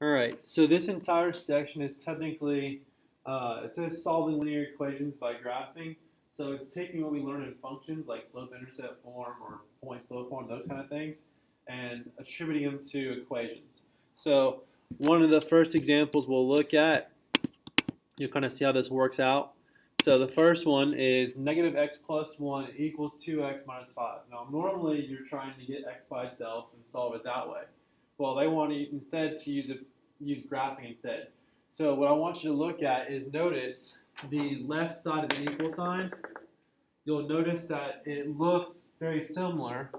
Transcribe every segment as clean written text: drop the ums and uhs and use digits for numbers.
All right, so this entire section is technically, it says solving linear equations by graphing. So it's taking what we learned in functions like slope-intercept form or point-slope form, those kind of things, and attributing them to equations. So one of the first examples we'll look at, you'll kind of see how this works out. So the first one is negative x plus 1 equals 2x minus 5. Now normally you're trying to get x by itself and solve it that way. Well, they want you instead to use graphing instead. So what I want you to look at is notice the left side of the equal sign. You'll notice that it looks very similar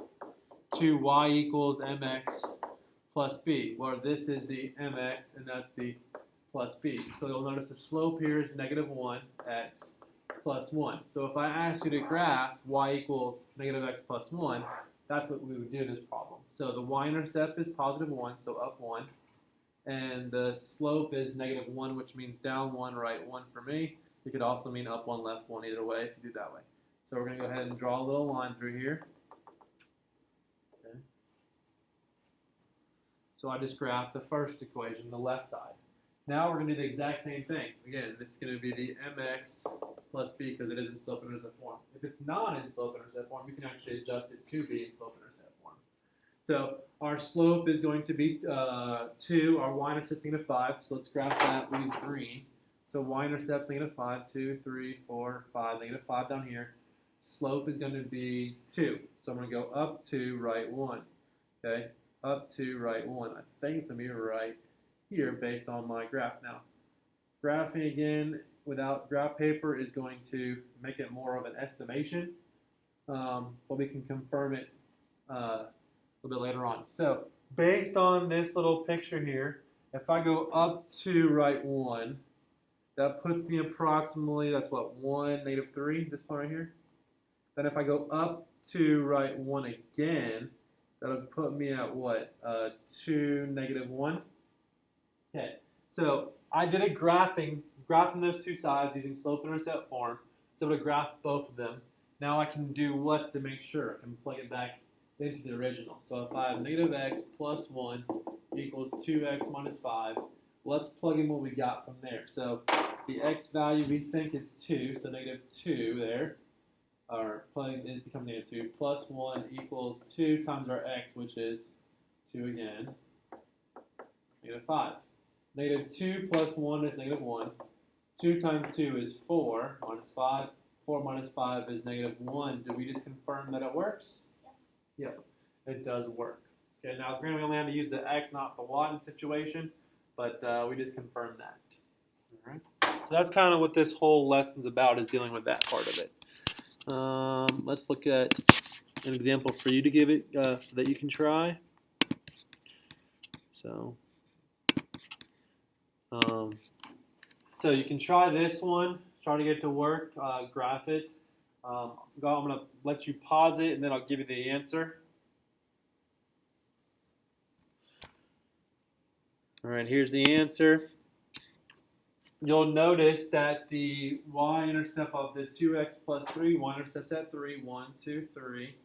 to y equals mx plus b, where this is the mx and that's the plus b. So you'll notice the slope here is negative 1x plus 1. So if I ask you to graph y equals negative x plus 1, that's what we would do in this problem. So the y-intercept is positive 1, so up 1. And the slope is negative 1, which means down 1, right 1 for me. It could also mean up 1, left 1, either way if you do that way. So we're going to go ahead and draw a little line through here. Okay. So I just graphed the first equation, the left side. Now we're going to do the exact same thing. Again, this is going to be the mx plus b because it is in slope-intercept form. If it's not in slope-intercept form, you can actually adjust it to be in slope-intercept form. So our slope is going to be 2. Our y-intercept is negative 5. So let's graph that. We use green. So y-intercept is negative 5, 2, 3, 4, 5, negative 5 down here. Slope is going to be 2. So I'm going to go up 2, right 1. Okay, up 2, right 1. I think it's going to be right here based on my graph. Now, graphing again without graph paper is going to make it more of an estimation, but we can confirm it a little bit later on. So based on this little picture here, if I go up to right 1, that puts me approximately, that's what, 1, negative 3, this part right here. Then if I go up to right 1 again, that'll put me at what, 2, negative 1. Okay, so I did a graphing those two sides using slope-intercept form. So I'm going to graph both of them. Now I can do what to make sure? I can plug it back into the original. So if I have negative x plus 1 equals 2x minus 5, let's plug in what we got from there. So the x value we think is 2, so negative 2 there. Or it becomes negative 2 plus 1 equals 2 times our x, which is 2 again, negative 5. Negative 2 plus 1 is negative 1. 2 times 2 is 4 minus 5. 4 minus 5 is negative 1. Did we just confirm that it works? Yep, it does work. Okay, now granted we only have to use the x, not the y in the situation, but we just confirmed that. All right. So that's kind of what this whole lesson's about, is dealing with that part of it. Let's look at an example for you to give it so that you can try. So you can try this one, try to get it to work, graph it. I'm going to let you pause it and then I'll give you the answer. All right, here's the answer. You'll notice that the y-intercept of the 2x plus 3, y-intercept's at 3, 1, 2, 3.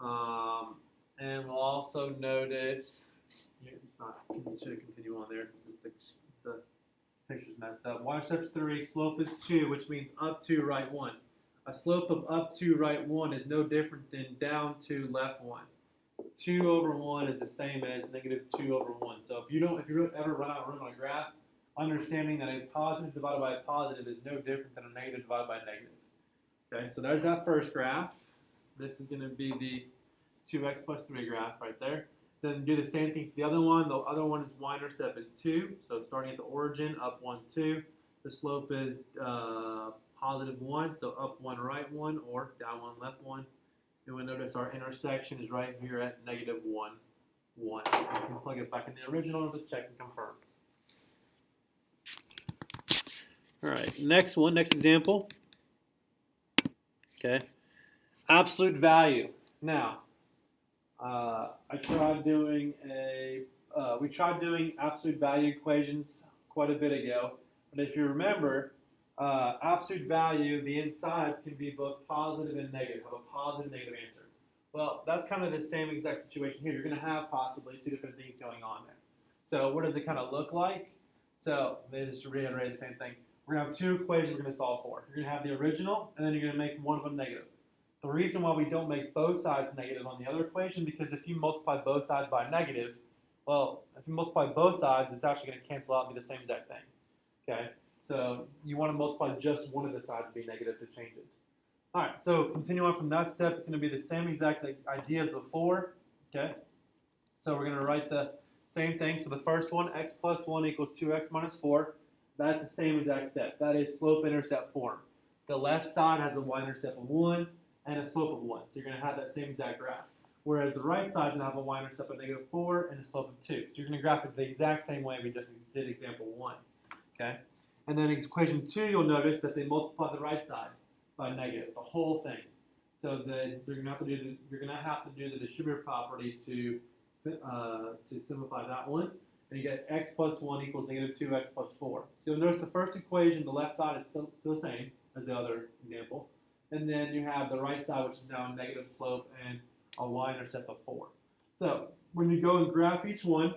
And we'll also notice, it's not, it should continue on there, just the picture's messed up. Y-intercept's 3, slope is 2, which means up 2, right 1. A slope of up 2, right 1 is no different than down 2, left 1. 2 over 1 is the same as negative 2 over 1. So if you ever run out of room on a graph, understanding that a positive divided by a positive is no different than a negative divided by a negative. Okay, so there's that first graph. This is going to be the 2x plus 3 graph right there. Then do the same thing for the other one. The other one is y-intercept is 2. So starting at the origin, up 1, 2. The slope is positive 1, so up 1, right 1, or down 1, left 1. And we'll notice our intersection is right here at negative 1, 1. You can plug it back in the original to check and confirm. All right, next example. Okay, absolute value. Now, we tried doing absolute value equations quite a bit ago, but if you remember, absolute value, the insides can be both positive and negative, have a positive and negative answer. Well, that's kind of the same exact situation here. You're going to have possibly two different things going on there. So what does it kind of look like? So they just reiterate the same thing. We're going to have two equations we're going to solve for. You're going to have the original, and then you're going to make one of them negative. The reason why we don't make both sides negative on the other equation, because if you multiply both sides by negative, well, if you multiply both sides, it's actually going to cancel out and be the same exact thing. Okay? So you want to multiply just one of the sides to be negative to change it. All right, so continue on from that step. It's going to be the same exact idea as before. Okay? So we're going to write the same thing. So the first one, x plus 1 equals 2x minus 4. That's the same exact step. That is slope-intercept form. The left side has a y-intercept of 1 and a slope of 1. So you're going to have that same exact graph. Whereas the right side is going to have a y-intercept of negative 4 and a slope of 2. So you're going to graph it the exact same way we just did example 1. Okay? And then in equation 2, you'll notice that they multiply the right side by negative, the whole thing. So you're going to have to do the distributive property to simplify that one. And you get x plus 1 equals negative 2x plus 4. So you'll notice the first equation, the left side is still the same as the other example. And then you have the right side, which is now a negative slope and a y-intercept of 4. So when you go and graph each one,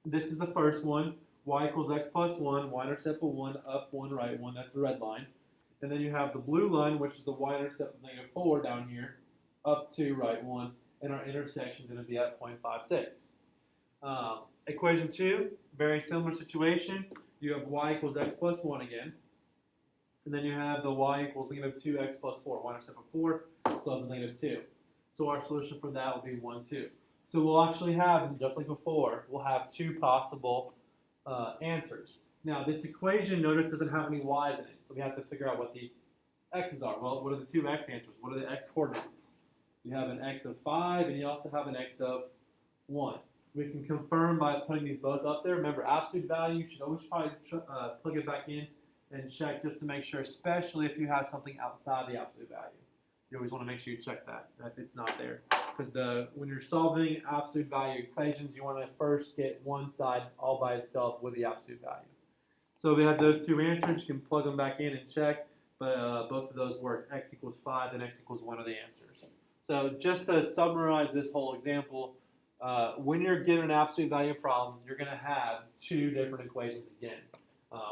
this is the first one. Y equals x plus 1, y-intercept of 1, up 1, right 1. That's the red line. And then you have the blue line, which is the y-intercept of negative 4 down here, up 2, right 1. And our intersection is going to be at 0.56. Equation 2, very similar situation. You have y equals x plus 1 again. And then you have the y equals negative 2x plus 4. Y-intercept of 4, slope is negative 2. So our solution for that will be 1, 2. So we'll actually have, just like before, we'll have two possible answers. Now this equation, notice, doesn't have any y's in it. So we have to figure out what the x's are. Well, what are the two x answers? What are the x coordinates? You have an x of 5, and you also have an x of 1. We can confirm by putting these both up there. Remember, absolute value, you should always probably plug it back in and check just to make sure, especially if you have something outside the absolute value. You always want to make sure you check that if it's not there. Because when you're solving absolute value equations, you want to first get one side all by itself with the absolute value. So we have those two answers. You can plug them back in and check, but both of those work. X equals 5 and x equals 1 are the answers. So just to summarize this whole example, when you're given an absolute value problem, you're going to have two different equations again.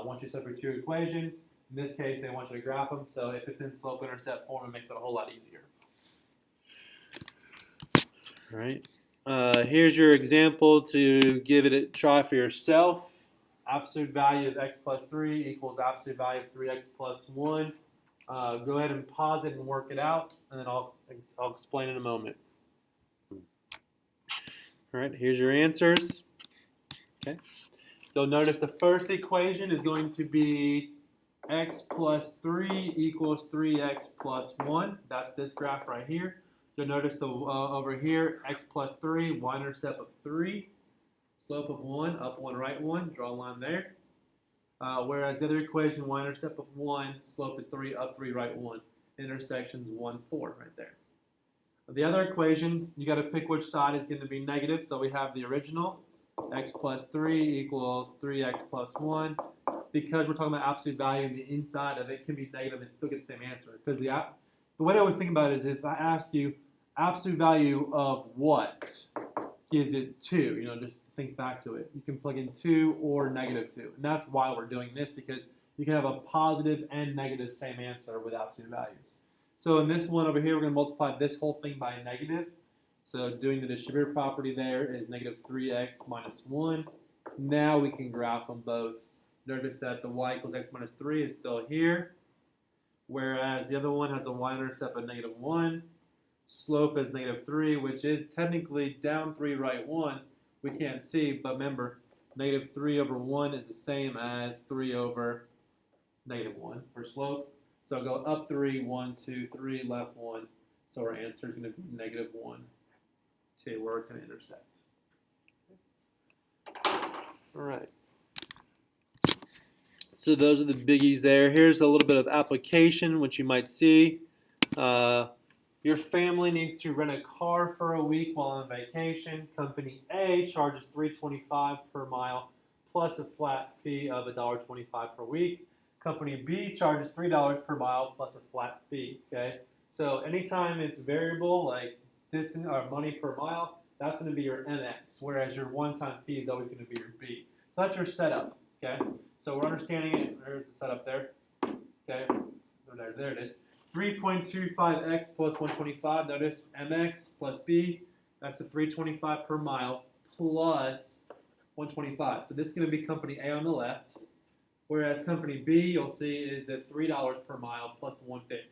Once you separate two equations, in this case, they want you to graph them. So if it's in slope-intercept form, it makes it a whole lot easier. All right. Here's your example to give it a try for yourself. Absolute value of x plus 3 equals absolute value of 3x plus 1. Go ahead and pause it and work it out, and then I'll explain in a moment. All right, here's your answers. Okay. You'll notice the first equation is going to be x plus 3 equals 3x plus 1. That's this graph right here. You'll notice over here, x plus 3, y-intercept of 3, slope of 1, up 1, right 1. Draw a line there. Whereas the other equation, y-intercept of 1, slope is 3, up 3, right 1. Intersection's 1, 4 right there. The other equation, you got to pick which side is going to be negative. So we have the original, x plus 3 equals 3x plus 1. Because we're talking about absolute value, the inside of it can be negative and still get the same answer. Because the way I always think about it is if I ask you absolute value of what, is it 2? Just think back to it. You can plug in 2 or negative 2. And that's why we're doing this, because you can have a positive and negative same answer with absolute values. So in this one over here, we're going to multiply this whole thing by a negative. So doing the distributive property there is negative 3x minus 1. Now we can graph them both. Notice that the y equals x minus 3 is still here, whereas the other one has a y-intercept of negative 1. Slope is negative 3, which is technically down 3, right 1. We can't see, but remember, negative 3 over 1 is the same as 3 over negative 1 for slope. So go up 3, 1, 2, 3, left 1. So our answer is going to be negative 1, 2, where it's going to intersect. All right. So those are the biggies there. Here's a little bit of application, which you might see. Your family needs to rent a car for a week while on vacation. Company A charges $3.25 per mile plus a flat fee of $1.25 per week. Company B charges $3 per mile plus a flat fee. Okay, so anytime it's variable, like distance or money per mile, that's going to be your MX, whereas your one-time fee is always going to be your B. So that's your setup, okay? So we're understanding it. There's the setup there, okay? There it is. 3.25x plus 125. Notice MX plus B. That's the 325 per mile plus 125. So this is going to be company A on the left, whereas company B, you'll see, is the $3 per mile plus the 150.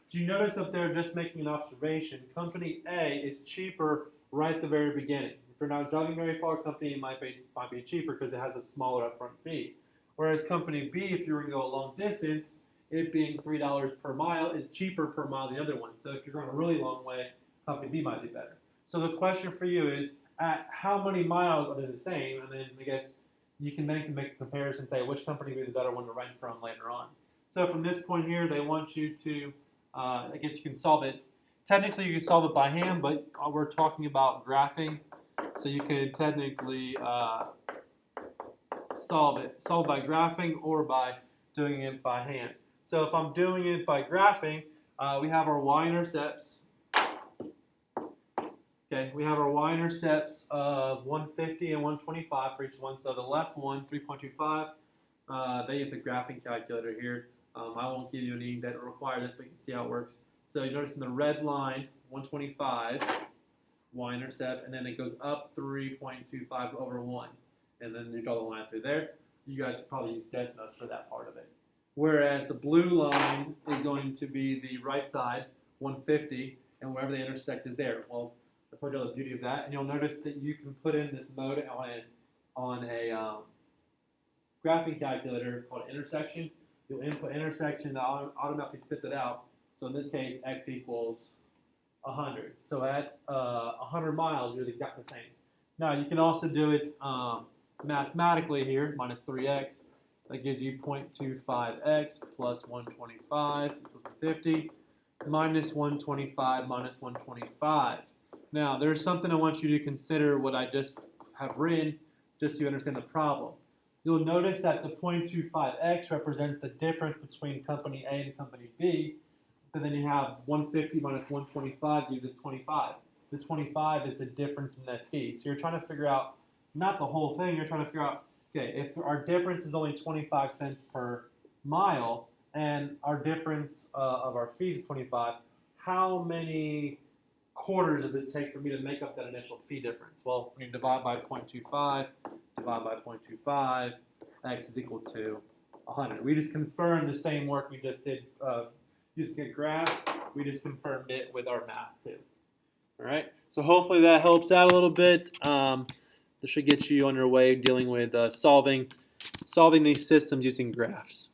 So you notice up there, just making an observation, company A is cheaper right at the very beginning. If you're not driving very far, company A might be cheaper because it has a smaller upfront fee. Whereas company B, if you were going to go a long distance, it being $3 per mile is cheaper per mile than the other one. So if you're going a really long way, company B might be better. So the question for you is, at how many miles are they the same? And then I guess you can then make a comparison and say which company would be the better one to rent from later on. So from this point here, they want you to, I guess you can solve it. Technically, you can solve it by hand, but we're talking about graphing. So you could technically solve by graphing or by doing it by hand. So if I'm doing it by graphing, we have our y-intercepts. Okay, we have our y-intercepts of 150 and 125 for each one. So the left one, 3.25, they use the graphing calculator here. I won't give you any that require this, but you can see how it works. So you notice in the red line, 125 y-intercept, and then it goes up 3.25 over 1. And then you draw the line through there. You guys could probably use Desmos for that part of it. Whereas the blue line is going to be the right side, 150, and wherever they intersect is there. Well, I told you all the beauty of that, and you'll notice that you can put in this mode on a graphing calculator called intersection. You'll input intersection, that automatically spits it out. So in this case, x equals 100. So at 100 miles, you're exactly the same. Now you can also do it mathematically here, minus 3x. That gives you 0.25x plus 125 equals 150, minus 125 minus 125. Now, there's something I want you to consider what I just have written, just so you understand the problem. You'll notice that the 0.25x represents the difference between company A and company B, but then you have 150 minus 125 gives us 25. The 25 is the difference in that fee. So you're trying to figure out, not the whole thing, you're trying to figure out, okay, if our difference is only 25 cents per mile, and our difference of our fees is 25, how many quarters does it take for me to make up that initial fee difference? Well, we can divide by 0.25, divide by 0.25, x is equal to 100. We just confirmed the same work we just did using a graph. We just confirmed it with our math too. All right, so hopefully that helps out a little bit. This should get you on your way dealing with solving these systems using graphs.